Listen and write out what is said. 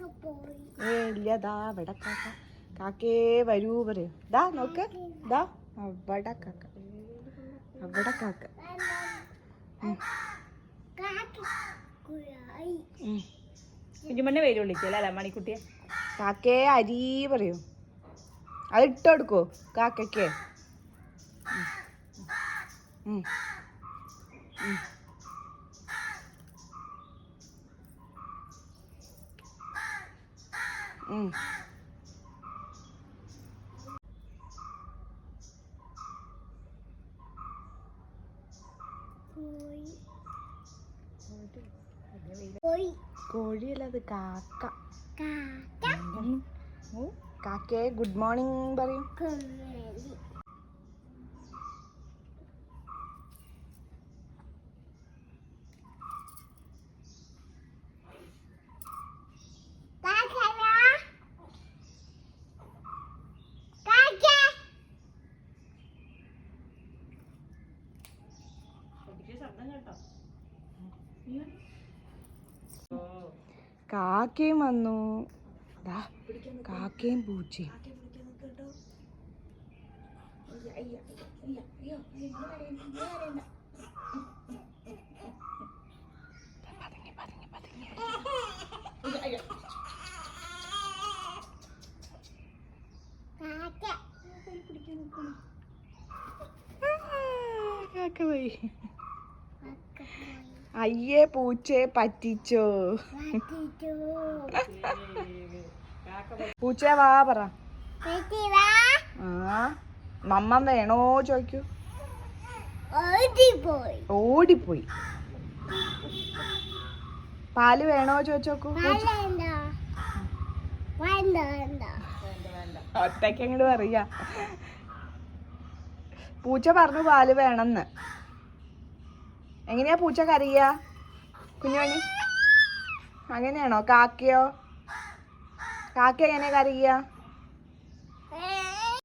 ഇല്ല, ദാ ഇവിടെ കാക്ക. കാക്കേ വരൂ പറയൂ. ദാ നോക്ക്, ദാ അവിടെ കാക്ക, അവിടെ കാക്ക. കുഞ്ഞുമണ്ണെ പേര് വിളിച്ചല്ലേ മണിക്കുട്ടിയെ? കാക്കേ അരി പറയൂ. അത് ഇട്ടുകൊടുക്കോ കാക്കയ്ക്ക്? കോഴിയല്ല, അത് കാക്ക. കാക്കേ ഗുഡ് മോർണിംഗ് പറയൂ. കാക്കയും വന്നു. കാക്കയും പൂച്ചയും. കാക്ക പോയി. അയ്യേ പൂച്ചയെ പറ്റിച്ചോ. പൂച്ച വാ പറ. ആ മമ്മ വേണോ ചോദിക്കൂ. ഓടിപ്പോയി. പാല് വേണോ ചോദിച്ചോക്കൂ. ഒറ്റയ്ക്ക് അങ്ങോട്ട് പറയാ. പൂച്ച പറഞ്ഞു പാല് വേണമെന്ന്. എങ്ങനെയാ പൂച്ച കരയ കുഞ്ഞോണി? അങ്ങനെയാണോ? കാക്കയോ? കാക്ക എങ്ങനെയാ കരയ?